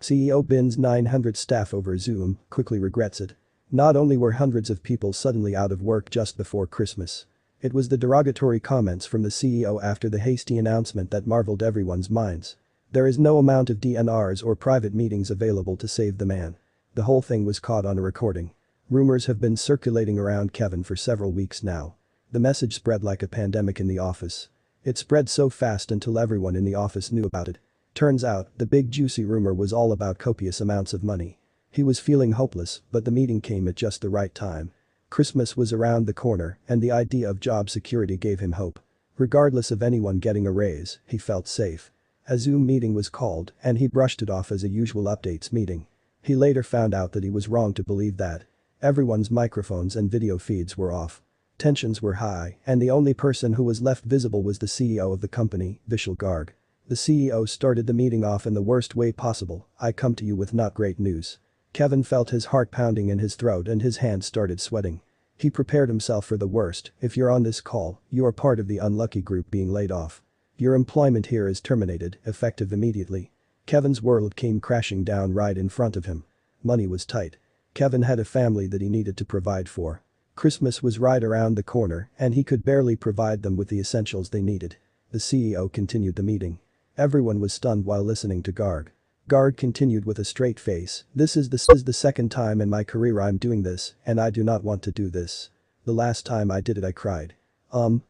CEO bins 900 staff over Zoom, quickly regrets it. Not only were hundreds of people suddenly out of work just before Christmas. It was the derogatory comments from the CEO after the hasty announcement that marveled everyone's minds. There is no amount of DNRs or private meetings available to save the man. The whole thing was caught on a recording. Rumors have been circulating around Kevin for several weeks now. The message spread like a pandemic in the office. It spread so fast until everyone in the office knew about it. Turns out, the big juicy rumor was all about copious amounts of money. He was feeling hopeless, but the meeting came at just the right time. Christmas was around the corner, and the idea of job security gave him hope. Regardless of anyone getting a raise, he felt safe. A Zoom meeting was called, and he brushed it off as a usual updates meeting. He later found out that he was wrong to believe that. Everyone's microphones and video feeds were off. Tensions were high, and the only person who was left visible was the CEO of the company, Vishal Garg. The CEO started the meeting off in the worst way possible. "I come to you with not great news." Kevin felt his heart pounding in his throat and his hands started sweating. He prepared himself for the worst. "If you're on this call, you are part of the unlucky group being laid off. Your employment here is terminated, effective immediately." Kevin's world came crashing down right in front of him. Money was tight. Kevin had a family that he needed to provide for. Christmas was right around the corner and he could barely provide them with the essentials they needed. The CEO continued the meeting. Everyone was stunned while listening to Garg. Garg continued with a straight face, "This is the second time in my career I'm doing this, and I do not want to do this. The last time I did it I cried.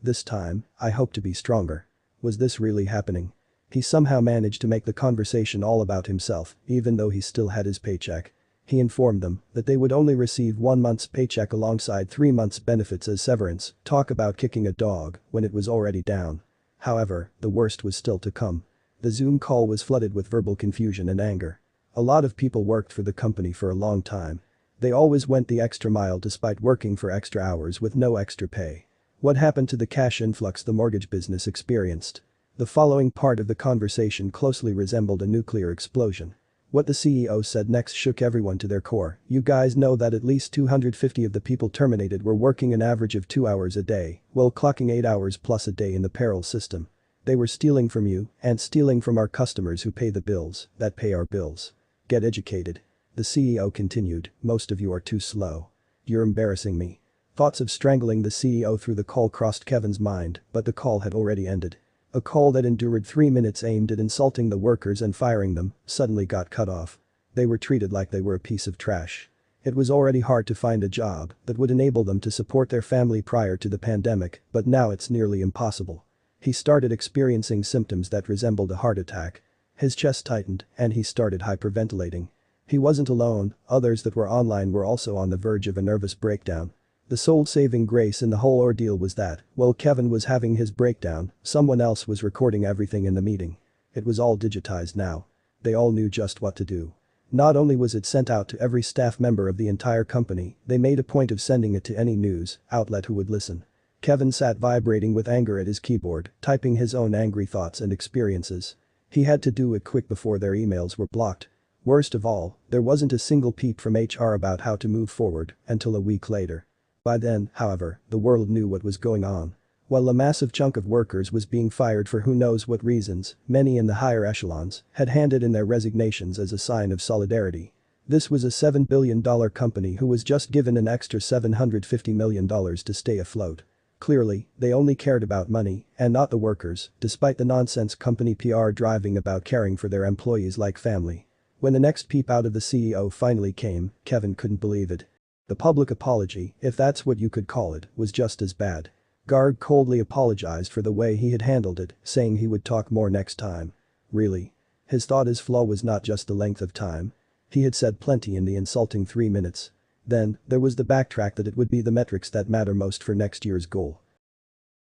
This time, I hope to be stronger." Was this really happening? He somehow managed to make the conversation all about himself, even though he still had his paycheck. He informed them that they would only receive 1 month's paycheck alongside 3 months' benefits as severance. Talk about kicking a dog when it was already down. However, the worst was still to come. The Zoom call was flooded with verbal confusion and anger. A lot of people worked for the company for a long time. They always went the extra mile despite working for extra hours with no extra pay. What happened to the cash influx the mortgage business experienced? The following part of the conversation closely resembled a nuclear explosion. What the CEO said next shook everyone to their core. "You guys know that at least 250 of the people terminated were working an average of 2 hours a day, while clocking 8 hours plus a day in the payroll system. They were stealing from you and stealing from our customers who pay the bills, that pay our bills. Get educated." The CEO continued, "Most of you are too slow. You're embarrassing me." Thoughts of strangling the CEO through the call crossed Kevin's mind, but the call had already ended. A call that endured 3 minutes aimed at insulting the workers and firing them suddenly got cut off. They were treated like they were a piece of trash. It was already hard to find a job that would enable them to support their family prior to the pandemic, but now it's nearly impossible. He started experiencing symptoms that resembled a heart attack. His chest tightened and he started hyperventilating. He wasn't alone, others that were online were also on the verge of a nervous breakdown. The soul-saving grace in the whole ordeal was that, while Kevin was having his breakdown, someone else was recording everything in the meeting. It was all digitized now. They all knew just what to do. Not only was it sent out to every staff member of the entire company, they made a point of sending it to any news outlet who would listen. Kevin sat vibrating with anger at his keyboard, typing his own angry thoughts and experiences. He had to do it quick before their emails were blocked. Worst of all, there wasn't a single peep from HR about how to move forward until a week later. By then, however, the world knew what was going on. While a massive chunk of workers was being fired for who knows what reasons, many in the higher echelons had handed in their resignations as a sign of solidarity. This was a $7 billion company who was just given an extra $750 million to stay afloat. Clearly, they only cared about money and not the workers, despite the nonsense company PR driving about caring for their employees like family. When the next peep out of the CEO finally came, Kevin couldn't believe it. The public apology, if that's what you could call it, was just as bad. Garg coldly apologized for the way he had handled it, saying he would talk more next time. Really? His thought his flaw was not just the length of time. He had said plenty in the insulting 3 minutes. Then, there was the backtrack that it would be the metrics that matter most for next year's goal.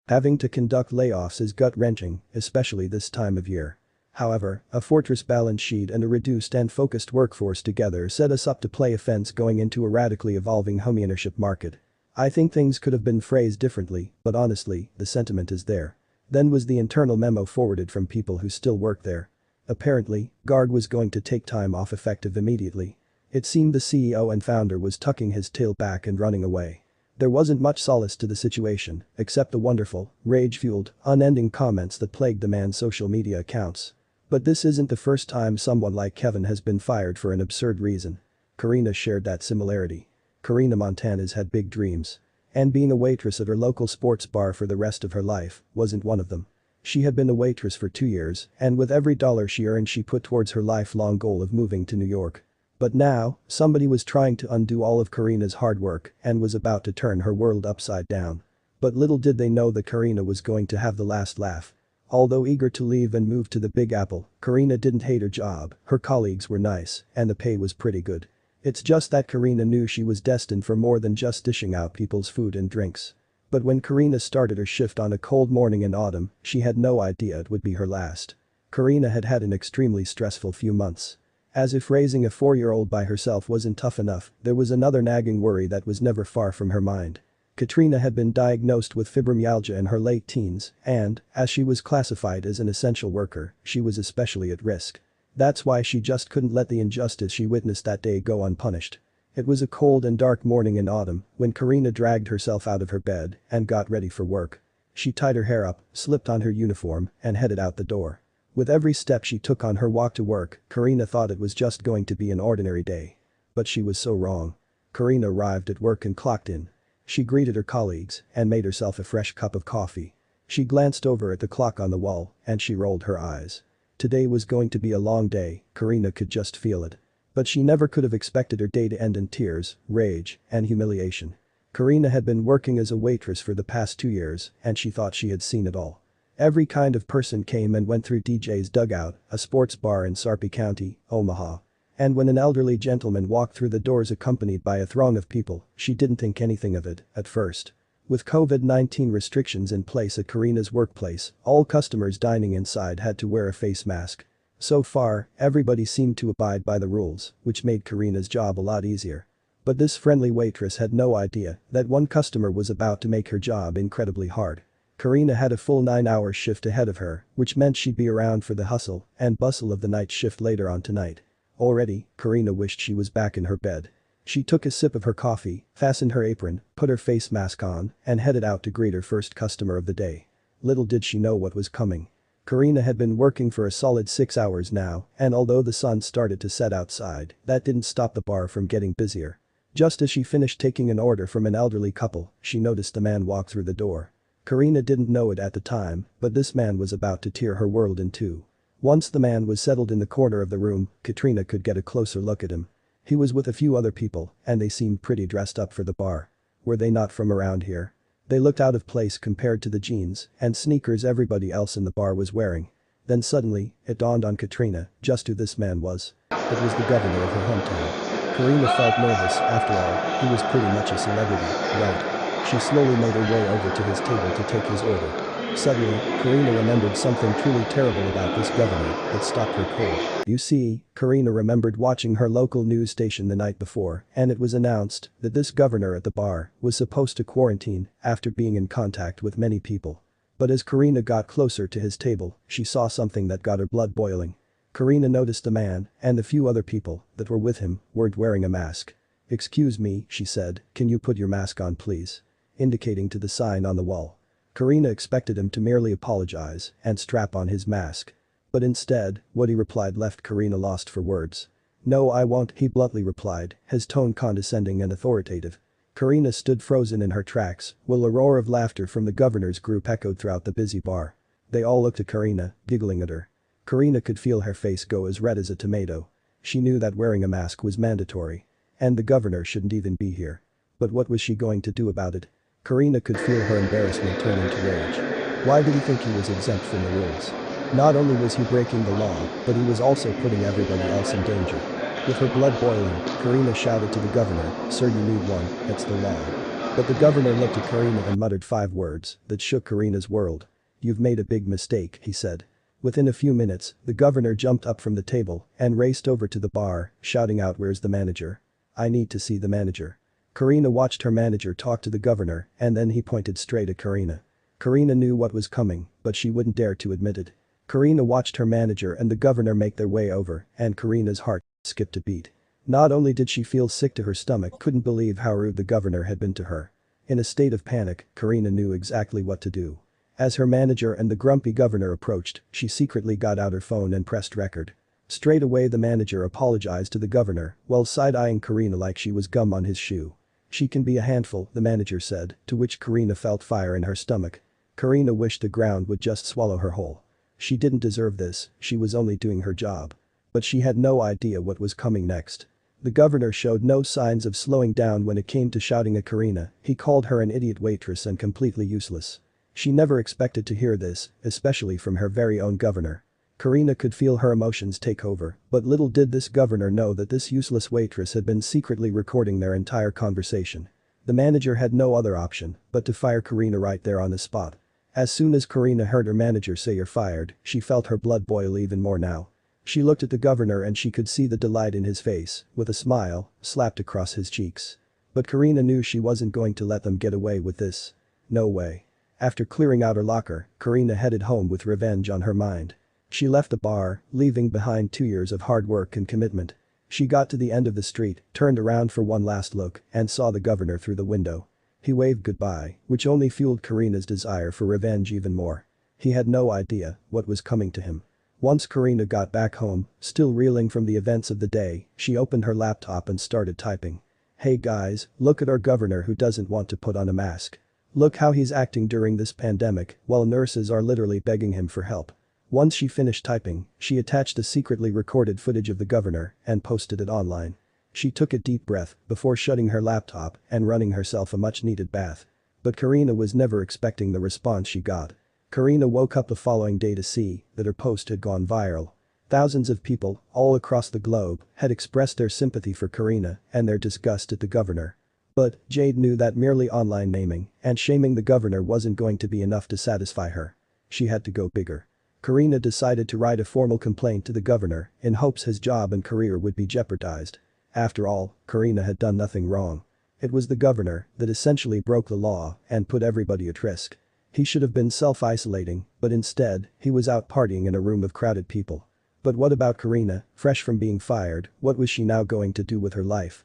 Having to conduct layoffs is gut-wrenching, especially this time of year. However, a fortress balance sheet and a reduced and focused workforce together set us up to play offense going into a radically evolving homeownership market. I think things could have been phrased differently, but honestly, the sentiment is there. Then was the internal memo forwarded from people who still work there. Apparently, Garg was going to take time off effective immediately. It seemed the CEO and founder was tucking his tail back and running away. There wasn't much solace to the situation, except the wonderful, rage-fueled, unending comments that plagued the man's social media accounts. But this isn't the first time someone like Kevin has been fired for an absurd reason. Karina shared that similarity. Karina Montana's had big dreams. And being a waitress at her local sports bar for the rest of her life wasn't one of them. She had been a waitress for 2 years, and with every dollar she earned she put towards her lifelong goal of moving to New York. But now, somebody was trying to undo all of Karina's hard work and was about to turn her world upside down. But little did they know that Karina was going to have the last laugh. Although eager to leave and move to the Big Apple, Karina didn't hate her job, her colleagues were nice, and the pay was pretty good. It's just that Karina knew she was destined for more than just dishing out people's food and drinks. But when Karina started her shift on a cold morning in autumn, she had no idea it would be her last. Karina had had an extremely stressful few months. As if raising a 4-year-old by herself wasn't tough enough, there was another nagging worry that was never far from her mind. Katrina had been diagnosed with fibromyalgia in her late teens, and, as she was classified as an essential worker, she was especially at risk. That's why she just couldn't let the injustice she witnessed that day go unpunished. It was a cold and dark morning in autumn when Karina dragged herself out of her bed and got ready for work. She tied her hair up, slipped on her uniform, and headed out the door. With every step she took on her walk to work, Karina thought it was just going to be an ordinary day. But she was so wrong. Karina arrived at work and clocked in. She greeted her colleagues and made herself a fresh cup of coffee. She glanced over at the clock on the wall and she rolled her eyes. Today was going to be a long day, Karina could just feel it. But she never could have expected her day to end in tears, rage, and humiliation. Karina had been working as a waitress for the past 2 years and she thought she had seen it all. Every kind of person came and went through DJ's Dugout, a sports bar in Sarpy County, Omaha. And when an elderly gentleman walked through the doors accompanied by a throng of people, she didn't think anything of it at first. With COVID-19 restrictions in place at Karina's workplace, all customers dining inside had to wear a face mask. So far, everybody seemed to abide by the rules, which made Karina's job a lot easier. But this friendly waitress had no idea that one customer was about to make her job incredibly hard. Karina had a full 9-hour shift ahead of her, which meant she'd be around for the hustle and bustle of the night shift later on tonight. Already, Karina wished she was back in her bed. She took a sip of her coffee, fastened her apron, put her face mask on, and headed out to greet her first customer of the day. Little did she know what was coming. Karina had been working for a solid 6 hours now, and although the sun started to set outside, that didn't stop the bar from getting busier. Just as she finished taking an order from an elderly couple, she noticed a man walk through the door. Karina didn't know it at the time, but this man was about to tear her world in two. Once the man was settled in the corner of the room, Katrina could get a closer look at him. He was with a few other people, and they seemed pretty dressed up for the bar. Were they not from around here? They looked out of place compared to the jeans and sneakers everybody else in the bar was wearing. Then suddenly, it dawned on Katrina just who this man was. It was the governor of her hometown. Karina felt nervous, after all, he was pretty much a celebrity, right? She slowly made her way over to his table to take his order. Suddenly, Karina remembered something truly terrible about this governor that stopped her cold. You see, Karina remembered watching her local news station the night before, and it was announced that this governor at the bar was supposed to quarantine after being in contact with many people. But as Karina got closer to his table, she saw something that got her blood boiling. Karina noticed the man and the few other people that were with him weren't wearing a mask. "Excuse me," she said, "can you put your mask on please?" Indicating to the sign on the wall. Karina expected him to merely apologize and strap on his mask. But instead, what he replied left Karina lost for words. "No, I won't," he bluntly replied, his tone condescending and authoritative. Karina stood frozen in her tracks while a roar of laughter from the governor's group echoed throughout the busy bar. They all looked at Karina, giggling at her. Karina could feel her face go as red as a tomato. She knew that wearing a mask was mandatory. And the governor shouldn't even be here. But what was she going to do about it? Karina could feel her embarrassment turn into rage. Why did he think he was exempt from the rules? Not only was he breaking the law, but he was also putting everybody else in danger. With her blood boiling, Karina shouted to the governor, "Sir, you need one, it's the law." But the governor looked at Karina and muttered 5 words that shook Karina's world. "You've made a big mistake," he said. Within a few minutes, the governor jumped up from the table and raced over to the bar, shouting out, "Where's the manager? I need to see the manager." Karina watched her manager talk to the governor and then he pointed straight at Karina. Karina knew what was coming, but she wouldn't dare to admit it. Karina watched her manager and the governor make their way over and Karina's heart skipped a beat. Not only did she feel sick to her stomach, couldn't believe how rude the governor had been to her. In a state of panic, Karina knew exactly what to do. As her manager and the grumpy governor approached, she secretly got out her phone and pressed record. Straight away the manager apologized to the governor while side-eyeing Karina like she was gum on his shoe. "She can be a handful," the manager said, to which Karina felt fire in her stomach. Karina wished the ground would just swallow her whole. She didn't deserve this, she was only doing her job. But she had no idea what was coming next. The governor showed no signs of slowing down when it came to shouting at Karina. He called her an idiot waitress and completely useless. She never expected to hear this, especially from her very own governor. Karina could feel her emotions take over, but little did this governor know that this useless waitress had been secretly recording their entire conversation. The manager had no other option but to fire Karina right there on the spot. As soon as Karina heard her manager say "you're fired," she felt her blood boil even more now. She looked at the governor and she could see the delight in his face, with a smile slapped across his cheeks. But Karina knew she wasn't going to let them get away with this. No way. After clearing out her locker, Karina headed home with revenge on her mind. She left the bar, leaving behind 2 years of hard work and commitment. She got to the end of the street, turned around for one last look, and saw the governor through the window. He waved goodbye, which only fueled Karina's desire for revenge even more. He had no idea what was coming to him. Once Karina got back home, still reeling from the events of the day, she opened her laptop and started typing. "Hey guys, look at our governor who doesn't want to put on a mask. Look how he's acting during this pandemic while nurses are literally begging him for help." Once she finished typing, she attached a secretly recorded footage of the governor and posted it online. She took a deep breath before shutting her laptop and running herself a much-needed bath. But Karina was never expecting the response she got. Karina woke up the following day to see that her post had gone viral. Thousands of people, all across the globe, had expressed their sympathy for Karina and their disgust at the governor. But Jade knew that merely online naming and shaming the governor wasn't going to be enough to satisfy her. She had to go bigger. Karina decided to write a formal complaint to the governor in hopes his job and career would be jeopardized. After all, Karina had done nothing wrong. It was the governor that essentially broke the law and put everybody at risk. He should have been self-isolating, but instead, he was out partying in a room of crowded people. But what about Karina, fresh from being fired, what was she now going to do with her life?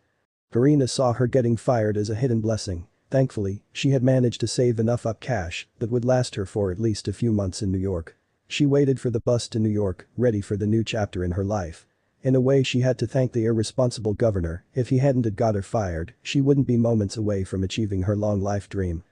Karina saw her getting fired as a hidden blessing. Thankfully, she had managed to save enough up cash that would last her for at least a few months in New York. She waited for the bus to New York, ready for the new chapter in her life. In a way she had to thank the irresponsible governor. If he hadn't got her fired, she wouldn't be moments away from achieving her long life dream.